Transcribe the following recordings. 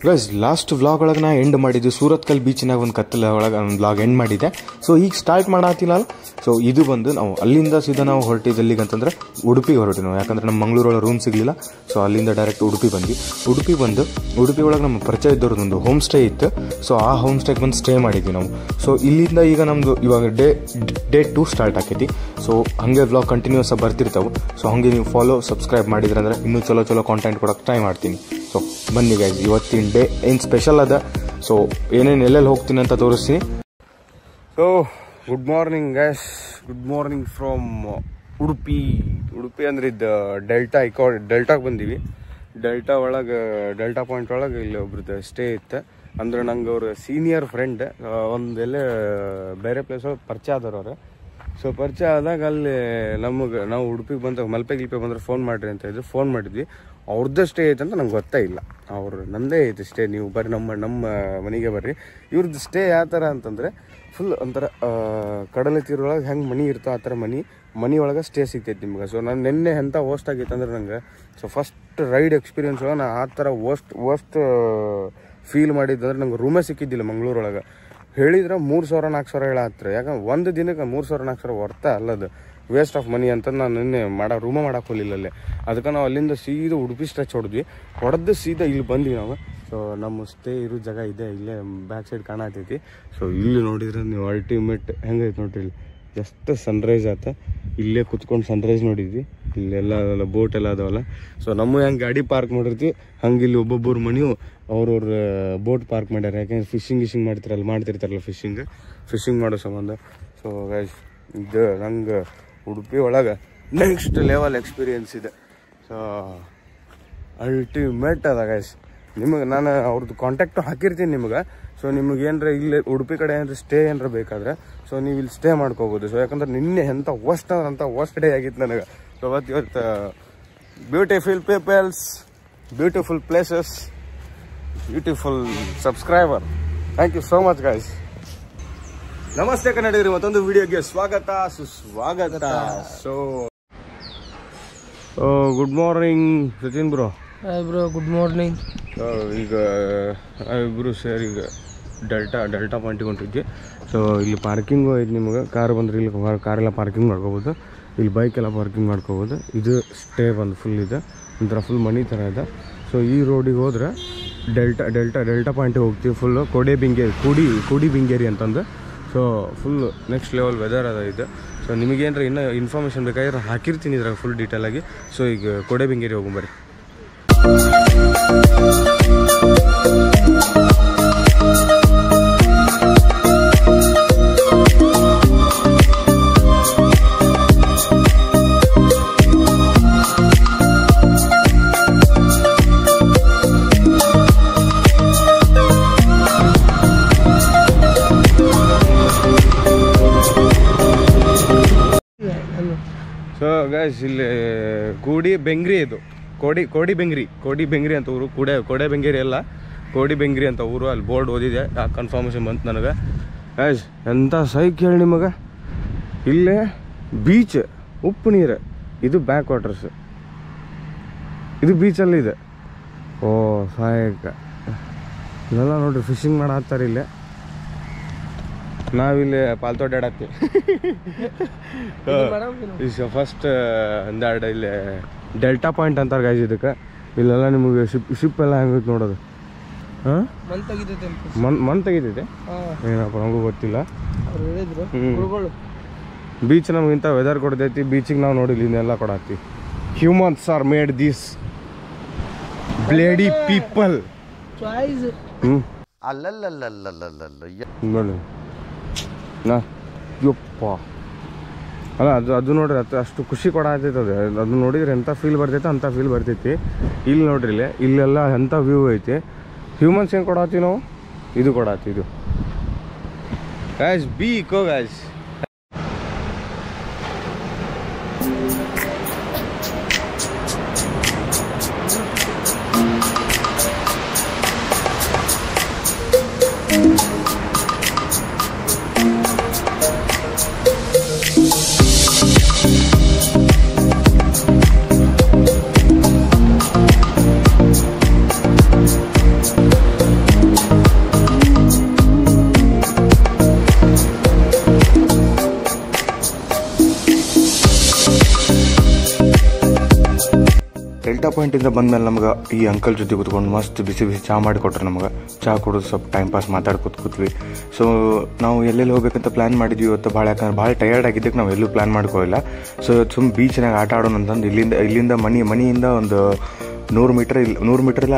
Guys last vlog ಒಳಗೆ ನಾ end ಮಾಡಿದ್ದು ಸೂರತ್ಕಲ್ ಬೀಚಿನಾಗ ಒಂದು ಕತ್ತಲ ಒಳಗೆ ಒಂದು ವ್ಲಾಗ್ ಎಂಡ್ ಮಾಡಿದ್ದೆ. ಸೊ ಈಗ ಸ್ಟಾರ್ಟ್ ಮಾಡತ್ತಿಲ್ಲ. ಸೊ ಇದು ಬಂದು ನಾವು ಅಲ್ಲಿಂದ ಸೀದಾ ನಾವು ಹೊರಟಿದ್ದು ಎಲ್ಲಿಗೆ ಅಂತಂದ್ರೆ ಉಡುಪಿಗೆ ಹೊರಟಿವಿ ನಾವು. ಯಾಕಂದ್ರೆ ನಮ್ಮ ಮಂಗಳೂರೊಳಗೆ ರೂಮ್ ಸಿಗಲಿಲ್ಲ. ಸೊ ಅಲ್ಲಿಂದ ಡೈರೆಕ್ಟ್ ಉಡುಪಿ ಬಂದು ಉಡುಪಿ ಒಳಗೆ ನಮ್ಮ ಪರಿಚಯ ಇದ್ದವ್ರದ್ದೊಂದು ಹೋಮ್ ಸ್ಟೇ ಇತ್ತು. ಸೊ ಆ ಹೋಮ್ ಸ್ಟೇಗೆ ಬಂದು ಸ್ಟೇ ಮಾಡಿದ್ವಿ ನಾವು. ಸೊ ಇಲ್ಲಿಂದ ಈಗ ನಮ್ಮದು ಇವಾಗ ಡೇ 2 ಸ್ಟಾರ್ಟ್ ಆಕೈತಿ. ಸೊ ಹಾಗೆ ವ್ಲಾಗ್ ಕಂಟಿನ್ಯೂಸ್ ಆಗಿ ಬರ್ತಿರ್ತಾವೆ. ಸೊ ಹಾಗೆ ನೀವು ಸಬ್ಸ್ಕ್ರೈಬ್ ಮಾಡಿದ್ರೆ ಅಂದ್ರೆ ಇನ್ನೂ ಚಲೋ ಕಾಂಟೆಂಟ್ ಕೊಡೋಕೆ ಟ್ರೈ ಮಾಡ್ತೀನಿ. ಸೊ ಬನ್ನಿ ಗೈಸ್, ಇವತ್ತಿನ ಡೇ ಏನು ಸ್ಪೆಷಲ್ ಅದ. ಸೊ ಏನೇನು ಎಲ್ಲೆಲ್ಲಿ ಹೋಗ್ತೀನಿ ಅಂತ ತೋರಿಸ್ತೀನಿ. So good morning guys, good morning from Udupi ಅಂದ್ರೆ ಇದು ಡೆಲ್ಟಾಗೆ ಬಂದೀವಿ. ಡೆಲ್ಟಾ ಪಾಯಿಂಟ್ ಒಳಗೆ ಇಲ್ಲಿ ಒಬ್ರದ್ದು ಸ್ಟೇ ಇತ್ತು. ಅಂದ್ರೆ ನಂಗೆ ಅವ್ರ ಸೀನಿಯರ್ ಫ್ರೆಂಡ್ ಒಂದೆಲ್ಲ ಬೇರೆ ಪ್ಲೇಸ್ ಒಳಗೆ ಪರಿಚಯ ಆದವ್ರು. ಸೊ ಪರಿಚಯ ಆದಾಗ ಅಲ್ಲಿ ನಾವು ಉಡುಪಿಗೆ ಬಂದಾಗ ಮಲ್ಪೆ ಬಂದ್ರೆ ಫೋನ್ ಮಾಡಿರಿ ಅಂತ ಇದ್ರು. ಫೋನ್ ಮಾಡಿದ್ವಿ. ಅವ್ರದ್ದೇ ಸ್ಟೇ ಐತೆ ಅಂತ ನಂಗೆ ಗೊತ್ತೇ ಇಲ್ಲ. ನಂದೇ ಐತೆ ಸ್ಟೇ, ನೀವು ಬರ್ರಿ ನಮ್ಮ ಮನೆಗೆ ಬರ್ರಿ. ಇವ್ರದ್ದು ಸ್ಟೇ ಯಾವ ಥರ ಅಂತಂದರೆ ಫುಲ್ ಒಂಥರ ಕಡಲ ತೀರೊಳಗೆ ಹೆಂಗೆ ಮನೆ ಇರ್ತೋ ಆ ಥರ ಮನೆ ಒಳಗೆ ಸ್ಟೇ ಸಿಗ್ತೈತೆ ನಿಮ್ಗೆ. ಸೊ ನಾನು ನಿನ್ನೆ ಎಂಥ ವರ್ಸ್ಟ್ ಆಗೈತೆ ಅಂದ್ರೆ ನಂಗೆ ಸೊ ಫಸ್ಟ್ ರೈಡ್ ಎಕ್ಸ್ಪೀರಿಯನ್ಸ್ ಒಳಗೆ ನಾನು ಆ ಥರ ವರ್ಸ್ಟ್ ಫೀಲ್ ಮಾಡಿದ್ದಂದ್ರೆ ನಂಗೆ ರೂಮೇ ಸಿಕ್ಕಿದ್ದಿಲ್ಲ ಮಂಗಳೂರೊಳಗೆ. ಹೇಳಿದ್ರೆ 3,000-4,000 ಹೇಳತ್ತರ. ಯಾಕಂದ್ರೆ ಒಂದು ದಿನಕ್ಕೆ 3,000-4,000 ವರ್ತ ಅಲ್ಲದು, ವೇಸ್ಟ್ ಆಫ್ ಮನಿ ಅಂತ ನಾನು ನಿನ್ನೆ ರೂಮ ಮಾಡಕ್ಕೆ ಹೋಗಲಿಲ್ಲ ಅಲ್ಲೇ. ಅದಕ್ಕೆ ನಾವು ಅಲ್ಲಿಂದ ಸೀದಾ ಉಡುಪಿ ಸ್ಟ್ರೆಚ್ ಹೊಡೆದು ಸೀದಾ ಇಲ್ಲಿ ಬಂದ್ವಿ ನಾವು. ಸೊ ನಮ್ಮ ಸ್ಟೇ ಇರೋ ಜಾಗ ಇದೆ, ಇಲ್ಲೇ ಬ್ಯಾಕ್ ಸೈಡ್ ಕಾಣತೈತಿ. ಸೊ ಇಲ್ಲಿ ನೋಡಿದ್ರೆ ನೀವು ಅಲ್ಟಿಮೇಟ್ ಹೆಂಗೈತೆ ನೋಡ್ರಿ. ಇಲ್ಲಿ ಎಷ್ಟು ಸನ್ರೈಸ್ ಆತ. ಇಲ್ಲೇ ಕುತ್ಕೊಂಡು ಸನ್ರೈಸ್ ನೋಡಿದ್ವಿ. ಇಲ್ಲೆಲ್ಲ ಬೋಟ್ ಎಲ್ಲ ಅದಾವಲ್ಲ. ಸೊ ನಮ್ಮ ಹೆಂಗೆ ಗಾಡಿ ಪಾರ್ಕ್ ಮಾಡಿರ್ತೀವಿ ಹಂಗೆ ಇಲ್ಲಿ ಒಬ್ಬೊಬ್ಬರು ಮನೆಯು ಅವ್ರವ್ರ ಬೋಟ್ ಪಾರ್ಕ್ ಮಾಡ್ಯಾರ. ಯಾಕೆಂದ್ರೆ ಫಿಶಿಂಗ್ ಮಾಡ್ತಿರ್ತಾರಲ್ಲ ಫಿಶಿಂಗ್ ಮಾಡೋ ಸಂಬಂಧ. ಸೊ ಗೈಸ್ ಇದು ನಂಗೆ ಉಡುಪಿ ಒಳಗೆ ನೆಕ್ಸ್ಟ್ ಲೆವೆಲ್ ಎಕ್ಸ್ಪೀರಿಯನ್ಸ್ ಇದೆ. ಸೊ ಅಲ್ಟಿಮೇಟ್ ಅದ ಗೈಸ್. ನಿಮಗೆ ನಾನು ಅವ್ರದ್ದು ಕಾಂಟ್ಯಾಕ್ಟು ಹಾಕಿರ್ತೀನಿ ನಿಮ್ಗೆ. ಸೊ ನಿಮ್ಗೆ ಏನರ ಇಲ್ಲಿ ಉಡುಪಿ ಕಡೆ ಏನಾರ ಸ್ಟೇ ಏನಾರ ಬೇಕಾದ್ರೆ ಸೊ ನೀವು ಇಲ್ಲಿ ಸ್ಟೇ ಮಾಡ್ಕೋಬೋದು. ಸೊ ಯಾಕಂದ್ರೆ ನಿನ್ನೆ ಎಂಥ ವರ್ಸ್ಟ್ ಡೇ ಆಗಿತ್ತು ನನಗೆ. ಸೊ ಇವತ್ತು beautiful peoples, beautiful places, beautiful subscriber. Thank you so much guys. ನಮಸ್ತೆ ಕನ್ನಡಿಗರು, ಮತ್ತೊಂದು ವಿಡಿಯೋಗೆ ಸ್ವಾಗತ ಸುಸ್ವಾಗತ. So good morning Sachin bro. Hi bro, good morning. ಈಗ ಇಬ್ಬರು ಸೇರಿ ಈಗ ಡೆಲ್ಟಾ ಪಾಯಿಂಟಿಗೆ ಹೊಂಟಿದ್ವಿ. ಸೊ ಇಲ್ಲಿ ಪಾರ್ಕಿಂಗು ಐತೆ. ನಿಮಗೆ ಕಾರ್ ಬಂದ್ರೆ ಇಲ್ಲಿ ಕಾರೆಲ್ಲ ಪಾರ್ಕಿಂಗ್ ಮಾಡ್ಕೋಬೋದು, ಇಲ್ಲಿ ಬೈಕೆಲ್ಲ ಪಾರ್ಕಿಂಗ್ ಮಾಡ್ಕೋಬೋದು. ಇದು ಸ್ಟೇ ಬಂದು ಫುಲ್ ಇದೆ, ಒಂಥರ ಫುಲ್ ಮನಿ ಥರ ಇದೆ. ಸೊ ಈ ರೋಡಿಗೆ ಹೋದ್ರೆ ಡೆಲ್ಟಾ ಪಾಯಿಂಟಿಗೆ ಹೋಗ್ತೀವಿ. ಫುಲ್ಲು ಕೋಡಿ ಬಿಂಗೇರಿ ಅಂತಂದು. So full next level weather ಅದ ಇದೆ. ಸೊ ನಿಮಗೇನಾರ ಇನ್ನೂ ಇನ್ಫಾರ್ಮೇಷನ್ ಬೇಕಾಗಿದ್ರೆ ಹಾಕಿರ್ತೀನಿ ಇದ್ರಾಗ ಫುಲ್ ಡೀಟೇಲಾಗಿ. ಸೊ ಈಗ ಕೋಡೆ ಬಿಂಗೇರಿ ಹೋಗ್ಬರ್ರಿ. ಸೊ ಗೈಸ್ ಇಲ್ಲಿ ಕೋಡಿ ಬೆಂಗ್ರಿ ಅಂತ ಊರು. ಕೋಡೆ ಬೆಂಗೇರಿ ಅಲ್ಲ, ಕೋಡಿ ಬೆಂಗ್ರಿ ಅಂತ ಊರು. ಅಲ್ಲಿ ಬೋರ್ಡ್ ಓದಿದೆ, ಆ ಕನ್ಫರ್ಮೇಷನ್ ಬಂತು ನನಗೆ. ಗೈಸ್ ಎಂಥ ಸೈಕ್ ಹೇಳಿ ನಿಮಗೆ. ಇಲ್ಲೇ ಬೀಚ್, ಉಪ್ಪು ನೀರು, ಇದು ಬ್ಯಾಕ್ ವಾಟರ್ಸ್, ಇದು ಬೀಚಲ್ಲಿದೆ. ಓ ಸಾಯಕ ಇದೆಲ್ಲ ನೋಡ್ರಿ ಫಿಶಿಂಗ್ ಮಾಡತ್ತಾರೆ ಇಲ್ಲೇ. ನಾವಿಲ್ಲಿ ಪಾಲ್ತು ಅಡ್ಡಾಡತ್ತೀವಿ. ಫಸ್ಟ್ ಒಂದೆರಡು ಇಲ್ಲಿ ಡೆಲ್ಟಾ ಪಾಯಿಂಟ್ ಅಂತಾರೆ ಗೈಸ್ ಇದಕ್ಕೆ. ಇಲ್ಲೆಲ್ಲ ನಿಮಗೆ ಶಿಪ್ ಎಲ್ಲ ಹೆಂಗೈತೆ ನೋಡೋದು. ಹಾಂ ಮನ್ ತೆಗಿತೈತೆ ಏನಪ್ಪ ನಮಗೂ ಗೊತ್ತಿಲ್ಲ. ಬೀಚ್ ನಮಗಿಂತ ವೆದರ್ ಕೊಡ್ತೈತಿ. ಬೀಚಿಗೆ ನಾವು ನೋಡಿಲ್ಲ, ಇನ್ನೆಲ್ಲ ಕೊಡತ್ತೀವಿ. Humans are made this bloody people. ನೋಡಿ ಯಪ್ಪ ಅಲ್ಲ, ಅದು ನೋಡ್ರಿ, ಅಷ್ಟು ಖುಷಿ ಕೊಡತೈತದೆ. ಅದು ನೋಡಿದ್ರೆ ಎಂಥ ಫೀಲ್ ಬರ್ತೈತೆ ಅಂಥ ಫೀಲ್ ಬರ್ತೈತಿ. ಇಲ್ಲಿ ನೋಡ್ರಿ, ಇಲ್ಲೆಲ್ಲ ಎಂಥ ವ್ಯೂ ಐತಿ. ಹ್ಯೂಮನ್ಸ್ ಹೆಂಗೆ ಕೊಡತ್ತೀವಿ ನಾವು, ಇದು ಕೊಡತ್ತೀವಿ. ಇದು ಗೈಸ್ ಬೀಕೋ ಗೈಸ್. ಪಾಯಿಂಟಿಂದ ಬಂದಮೇಲೆ ನಮ್ಗೆ ಈ ಅಂಕಲ್ ಜೊತೆ ಕೂತ್ಕೊಂಡು ಮಸ್ತ್ ಬಿಸಿ ಬಿಸಿ ಚಹಾ ಮಾಡಿ ಕೊಟ್ರು ನಮ್ಗೆ. ಚಹಾ ಕುಡಿದು ಸ್ವಲ್ಪ ಟೈಮ್ ಪಾಸ್ ಮಾತಾಡ್ಕೊತ್ವಿ. ಸೊ ನಾವು ಎಲ್ಲೆಲ್ಲಿ ಹೋಗ್ಬೇಕಂತ ಪ್ಲ್ಯಾನ್ ಮಾಡಿದ್ವಿ ಇವತ್ತು. ಯಾಕಂದ್ರೆ ಭಾಳ ಟಯರ್ಡ್ ಆಗಿದ್ದಕ್ಕೆ ನಾವು ಎಲ್ಲೂ ಪ್ಲ್ಯಾನ್ ಮಾಡ್ಕೊಳ್ಳಿಲ್ಲ. ಸೊ ಸುಮ್ಮ ಬೀಚ್ನಾಗ ಆಟ ಆಡೋಣ ಅಂತಂದು ಇಲ್ಲಿಂದ ಮನೆಯಿಂದ ಒಂದು 100 ಮೀಟರ್ ಇಲ್ಲ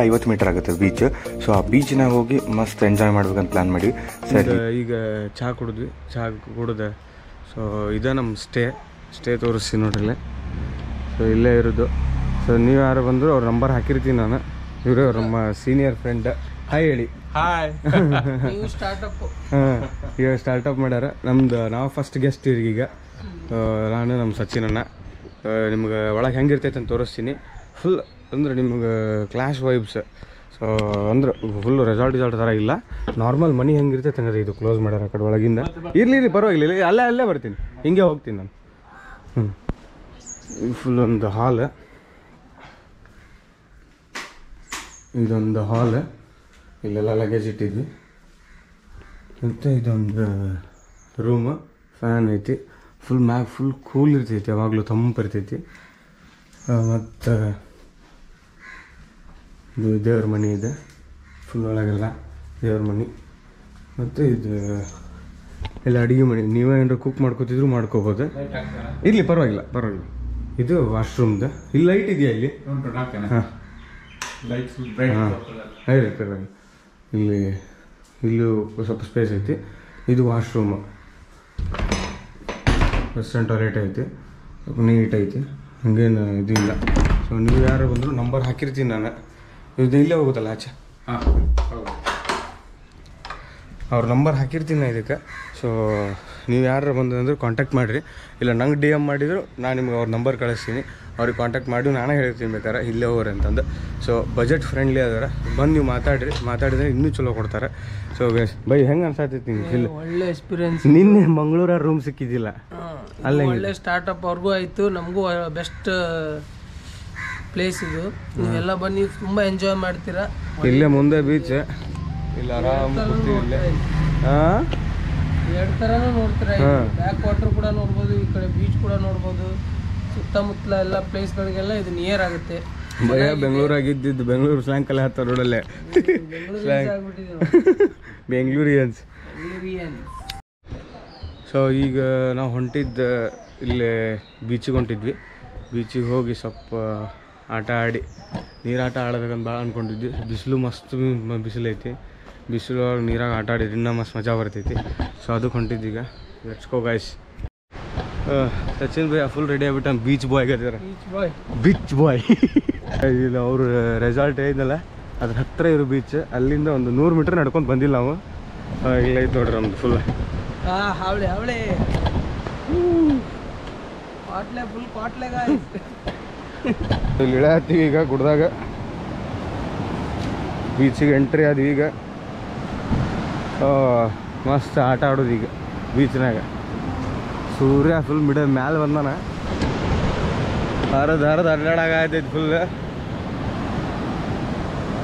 50 ಮೀಟರ್ ಆಗುತ್ತೆ ಬೀಚ್. ಸೊ ಆ ಬೀಚ್ನಾಗ ಹೋಗಿ ಮಸ್ತ್ ಎಂಜಾಯ್ ಮಾಡ್ಬೇಕಂತ ಪ್ಲ್ಯಾನ್ ಮಾಡಿ. ಸರಿ, ಈಗ ಚಹಾ ಕುಡಿದ್ವಿ. ಚಹಾ ಕುಡಿದೆ. ಸೊ ಇದೇ ನಮ್ಮ ಸ್ಟೇ ತೋರಿಸ್ತೀನಿ ನೋಡ್ರಿ. ಸೊ ಇಲ್ಲೇ ಇರೋದು. ಸೊ ನೀವು ಯಾರು ಬಂದರು ಅವ್ರ ನಂಬರ್ ಹಾಕಿರ್ತೀನಿ ನಾನು. ಇವರು ನಮ್ಮ ಸೀನಿಯರ್ ಫ್ರೆಂಡ್. ಹಾಯ್ ಹೇಳಿ. ಹಾಯ್. ಈಗ ಸ್ಟಾರ್ಟಪ್ ಮಾಡ್ಯಾರ. ನಾವು ಫಸ್ಟ್ ಗೆಸ್ಟ್ ಈಗ. ನಾನು ನಮ್ಮ ಸಚಿನಣ್ಣ. ನಿಮ್ಗೆ ಒಳಗೆ ಹೆಂಗಿರ್ತೈತೆ ಅಂತ ತೋರಿಸ್ತೀನಿ. ಫುಲ್ ಅಂದ್ರೆ ನಿಮ್ಗೆ ಕ್ಲಾಶ್ ವೈಬ್ಸ್. ಸೊ ಅಂದ್ರೆ ಫುಲ್ ರೆಸಾರ್ಟ್ ಥರ ಇಲ್ಲ, ನಾರ್ಮಲ್ ಮನಿ ಹೆಂಗಿರ್ತೈತೆ ಹಂಗಂದ್ರೆ ಇದು ಕ್ಲೋಸ್ ಮಾಡ್ಯಾರ ಆ ಕಡೆ ಒಳಗಿಂದ. ಇರಲಿ ಪರವಾಗಿಲ್ಲ, ಅಲ್ಲೇ ಬರ್ತೀನಿ, ಹಿಂಗೆ ಹೋಗ್ತೀನಿ ನಾನು. ಫುಲ್ ಒಂದು ಹಾಲ್, ಇದೊಂದು ಹಾಲ್. ಇಲ್ಲೆಲ್ಲ ಲಗೇಜ್ ಇಟ್ಟಿದ್ವಿ. ಮತ್ತು ಇದೊಂದು ರೂಮ್, ಫ್ಯಾನ್ ಐತಿ. ಫುಲ್ ಕೂಲ್ ಇರ್ತೈತಿ, ಯಾವಾಗಲೂ ತಂಪು ಇರ್ತೈತಿ. ಮತ್ತು ಇದು ದೇವ್ರ ಮನೆ ಇದೆ. ಫುಲ್ ಒಳಗೆಲ್ಲ ದೇವ್ರ ಮನೆ. ಮತ್ತು ಇದು ಎಲ್ಲ ಅಡುಗೆ ಮನೆ. ನೀವೇ ಏನಾರು ಕುಕ್ ಮಾಡ್ಕೋತಿದ್ರು ಮಾಡ್ಕೋಬೋದು. ಇರಲಿ ಪರವಾಗಿಲ್ಲ. ಇದು ವಾಶ್ರೂಮ್ದು. ಇಲ್ಲಿ ಲೈಟ್ ಇದೆಯಾ ಇಲ್ಲಿ? ಹಾಂ, ಹೇಳಿ ಪರವಾಗಿಲ್ಲ. ಇಲ್ಲೂ ಸ್ವಲ್ಪ ಸ್ಪೇಸ್ ಐತಿ. ಇದು ವಾಶ್ರೂಮು, ವೆಸ್ಟರ್ನ್ ಟಾಯ್ಲೆಟ್ ಐತಿ, ಸ್ವಲ್ಪ ನೀಟ್ ಐತಿ, ಹಂಗೇನು ಇದು ಇಲ್ಲ. ಸೊ ನೀವು ಯಾರು ಬಂದರೂ ನಂಬರ್ ಹಾಕಿರ್ತೀನಿ ನಾನು. ಇದು ಇಲ್ಲೇ ಹೋಗುತ್ತಲ್ಲ ಆಚೆ. ಹಾಂ, ಅವ್ರ ನಂಬರ್ ಹಾಕಿರ್ತೀನಿ ಇದಕ್ಕೆ. ಸೊ ನೀವು ಯಾರು ಬಂದಂದ್ರೆ ಕಾಂಟ್ಯಾಕ್ಟ್ ಮಾಡಿರಿ, ಇಲ್ಲ ನಂಗೆ DM ಮಾಡಿದ್ರು ನಾನು ನಿಮ್ಗೆ ಅವ್ರ ನಂಬರ್ ಕಳಿಸ್ತೀನಿ. ಅವ್ರಿಗೆ ಕಾಂಟ್ಯಾಕ್ಟ್ ಮಾಡಿ ನಾನೇ ಹೇಳ್ತೀನಿ ಬೇಕಾರೆ ಇಲ್ಲೇ ಹೋಗ್ರಿ ಅಂತಂದು. ಸೊ ಬಜೆಟ್ ಫ್ರೆಂಡ್ಲಿ ಅದಾರ, ಬಂದು ನೀವು ಮಾತಾಡಿದ್ರೆ ಇನ್ನೂ ಚಲೋ ಕೊಡ್ತಾರೆ. ಸೊ ಬೈ ಹೆಂಗೆ ಅನ್ಸಾತೈತಿ ನಿಮ್ಗೆ? ಇಲ್ಲ, ಒಳ್ಳೆ ಎಕ್ಸ್ಪೀರಿಯನ್ಸ್. ನಿನ್ನೆ ಮಂಗಳೂರ ರೂಮ್ ಸಿಕ್ಕಿದ್ದಿಲ್ಲ, ಅಲ್ಲೇ ಒಳ್ಳೆ ಸ್ಟಾರ್ಟಪ್ ಅವ್ರಿಗೂ ಆಯಿತು, ನಮಗೂ ಬೆಸ್ಟ್ ಪ್ಲೇಸ್ ಇದು. ನೀವೆಲ್ಲ ಬನ್ನಿ, ತುಂಬ ಎಂಜಾಯ್ ಮಾಡ್ತೀರಾ. ಇಲ್ಲೇ ಮುಂದೆ ಬೀಚ್, ಇಲ್ಲ ಆರಾಮ್ ಕೂರ್ತೀವಿ. ಹಾಂ, ಎರಡು ಥರನೂ ನೋಡ್ತೀರಾ. ಬ್ಯಾಕ್ ವಾಟರ್ ಕೂಡ ನೋಡ್ಬೋದು, ಈ ಕಡೆ ಬೀಚ್ ಕೂಡ ನೋಡ್ಬೋದು. ಸುತ್ತಮುತ್ತಲ ಎಲ್ಲ ಪ್ಲೇಸ್ಗಳಿಗೆಲ್ಲ ಇದು ನಿಯರ್ ಆಗುತ್ತೆ. ಭಯ ಬೆಂಗಳೂರಾಗಿದ್ದು ಬೆಂಗಳೂರು ಸ್ಲ್ಯಾಂಕಲ್ಲಿ ಹತ್ತ ರೋಡಲ್ಲೇ ಬೆಂಗಳೂರಿಯನ್ಸ್. ಸೊ ಈಗ ನಾವು ಹೊಂಟಿದ್ದು ಇಲ್ಲೇ ಬೀಚಿಗೆ ಹೊಂಟಿದ್ವಿ. ಬೀಚಿಗೆ ಹೋಗಿ ಸ್ವಲ್ಪ ಆಟ ಆಡಿ, ನೀರಾಟ ಆಡಬೇಕಂತ ಭಾಳ ಅಂದ್ಕೊಂಡಿದ್ವಿ. ಬಿಸಿಲು ಮಸ್ತ್ ಬಿಸಿಲೈತಿ. ಬಿಸಿಲೊಳಗೆ ನೀರಾಗ ಆಟ ಆಡಿದ್ರೆ ಇನ್ನೂ ಮಸ್ತ್ ಮಜಾ ಬರ್ತೈತಿ. ಸೊ ಅದಕ್ಕೆ ಹೊಂಟಿದ್ವಿ ಈಗ. Let's go guys. Sachin bhaiya full ready ಆಗ್ಬಿಟ್ಟು ಬೀಚ್ ಬಾಯ್ ಆಗಿದ್ದಾರೆ. ಬೀಚ್ ಬಾಯ್ ಇಲ್ಲ, ಅವರು ರೆಸಾರ್ಟ್ ಐದಲ್ಲ ಅದ್ರ ಹತ್ತಿರ ಇರೋ ಬೀಚ್. ಅಲ್ಲಿಂದ ಒಂದು 100 ಮೀಟರ್ ನಡ್ಕೊಂಡು ಬಂದಿಲ್ಲ ನಾವು. ಇಲ್ಲ ಐತೆ ನೋಡ್ರಿ ನಮ್ದು ಫುಲ್ ಇಲ್ಲಿ ಇಳಿಯತ್ತೀವಿ ಈಗ ಗುಡ್ದಾಗ. ಬೀಚಿಗೆ ಎಂಟ್ರಿ ಆದ್ವಿ ಈಗ. ಮಸ್ತ್ ಆಟ ಆಡೋದು ಈಗ ಬೀಚ್ನಾಗ. ಸೂರ್ಯ ಫುಲ್ ಮ್ಯಾಲೆ ಬಂದಾನ. ಹರದು ಅಡ್ಡಾಡಾಗೈತಿ ಫುಲ್.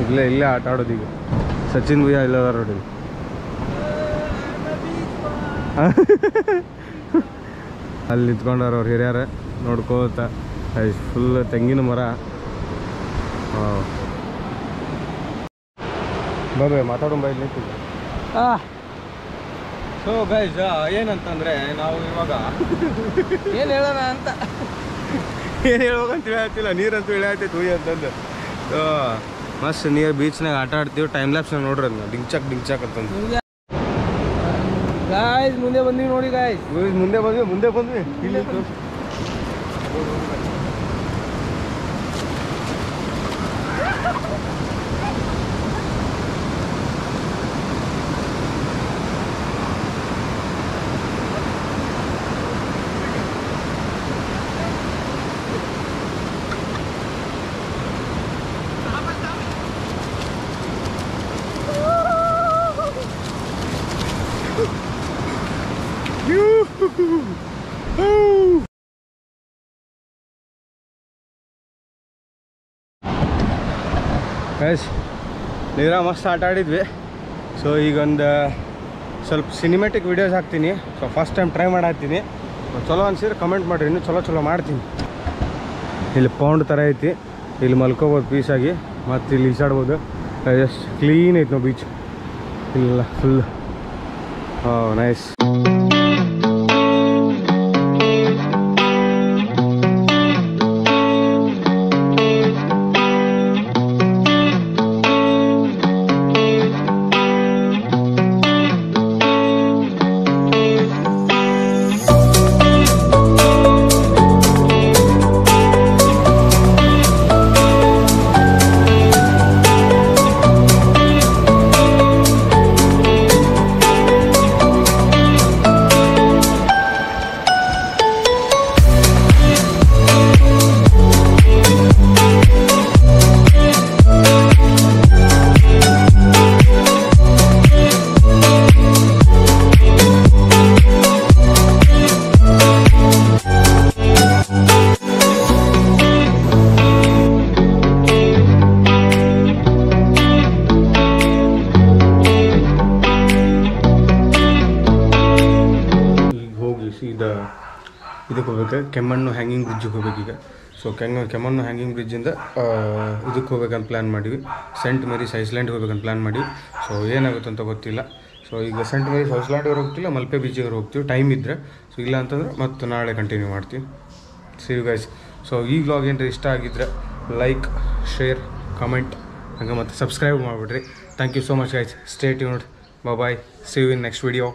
ಇಲ್ಲೇ ಆಟ ಆಡೋದು ಈಗ. ಸಚಿನ್ ಭಯ್ಯ ಇಲ್ಲ ನೋಡಿ. ಅಲ್ಲಿ ನಿಂತ್ಕೊಂಡಾರ ಅವ್ರು ಹಿರಿಯರ ನೋಡ್ಕೋತ. ಫುಲ್ ತೆಂಗಿನ ಮರ. ಬಾಬೆ ಮಾತಾಡೋಣ ಬಾ, ಇಲ್ಲಿ ನಿಂತಿದ್ದೆ. ಸೊ ಗೈಸ್, ಏನಂತಂದರೆ ನಾವು ಇವಾಗ ಏನು ಹೇಳೋಣ ಅಂತ ಏನು ಹೇಳ್ಬೇಕಂತ ಹೇಳ್ತಿಲ್ಲ. ನೀರಂತೂ ಇಳಿಯತ್ತೈತಿ ಹುಯಿ ಅಂತಂದು. ಸೊ ಮಸ್ತ್ ನೀರು ಬೀಚ್ನಾಗ ಆಟ ಆಡ್ತೀವಿ. ಟೈಮ್ ಲ್ಯಾಪ್ಸ್ನಾಗ ನೋಡ್ರಿ ಅದನ್ನ ಡಿಂಚಾಕ್ ಅಂತಂದು. ಗಾಯ್ಸ್ ಮುಂದೆ ಬಂದ್ವಿ ನೋಡಿ ಗಾಯ್ಸ್. ಮುಂದೆ ಬಂದ್ವಿ ಇಲ್ಲಿ. ಗೈಸ್, ನೀರ ಮಸ್ತ್ ಆಟ ಆಡಿದ್ವಿ. ಸೊ ಈಗೊಂದು ಸ್ವಲ್ಪ ಸಿನಿಮ್ಯಾಟಿಕ್ ವೀಡಿಯೋಸ್ ಹಾಕ್ತೀನಿ. ಸೊ ಫಸ್ಟ್ ಟೈಮ್ ಟ್ರೈ ಮಾಡತ್ತೀನಿ. ಚಲೋ ಅನ್ಸಿದ್ರೆ ಕಮೆಂಟ್ ಮಾಡಿರಿ, ಇನ್ನೂ ಚಲೋ ಮಾಡ್ತೀನಿ. ಇಲ್ಲಿ ಪೌಂಡ್ ಥರ ಐತಿ. ಇಲ್ಲಿ ಮಲ್ಕೋಬೋದು ಪೀಸಾಗಿ, ಮತ್ತು ಇಲ್ಲಿ ಈಸಾಡ್ಬೋದು. ಎಷ್ಟು ಕ್ಲೀನ್ ಐತೆ ನಾವು ಬೀಚ್ ಇಲ್ಲ ಫುಲ್. ನೈಸ್. ಇದಕ್ಕೆ ಹೋಗ್ಬೇಕು, ಕೆಮ್ಮಣ್ಣು ಹ್ಯಾಂಗಿಂಗ್ ಬ್ರಿಡ್ಜಿಗೆ ಹೋಗ್ಬೇಕೀಗ. ಸೊ ಕೆಮ್ಮಣ್ಣು ಹ್ಯಾಂಗಿಂಗ್ ಬ್ರಿಡ್ಜಿಂದ ಇದಕ್ಕೆ ಹೋಗ್ಬೇಕಂತ ಪ್ಲ್ಯಾನ್ ಮಾಡಿವಿ. ಸೆಂಟ್ ಮೇರಿಸ್ ಐಸ್ಲ್ಯಾಂಡ್ಗೆ ಹೋಗ್ಬೇಕಂತ ಪ್ಲ್ಯಾನ್ ಮಾಡಿ. ಸೊ ಏನಾಗುತ್ತೆ ಅಂತ ಗೊತ್ತಿಲ್ಲ. ಸೊ ಈಗ ಸೆಂಟ್ ಮೇರಿಸ್ ಐಸ್ಲ್ಯಾಂಡ್ಗೆ ಹೋಗ್ತಿಲ್ಲ, ಮಲ್ಪೆ ಬೀಚಿಗೆ ಹೋಗ್ತೀವಿ ಟೈಮ್ ಇದ್ದರೆ. ಸೊ ಇಲ್ಲ ಅಂತಂದ್ರೆ ಮತ್ತು ನಾಳೆ ಕಂಟಿನ್ಯೂ ಮಾಡ್ತೀವಿ. See you guys. ಸೊ ಈ ವ್ಲಾಗ್ ಏನಾರ ಇಷ್ಟ ಆಗಿದ್ರೆ ಲೈಕ್, ಶೇರ್, ಕಮೆಂಟ್ ಹಂಗೆ ಮತ್ತು ಸಬ್ಸ್ಕ್ರೈಬ್ ಮಾಡಿಬಿಡ್ರಿ. Thank you so much guys. Stay tuned. Bye. See you in next video.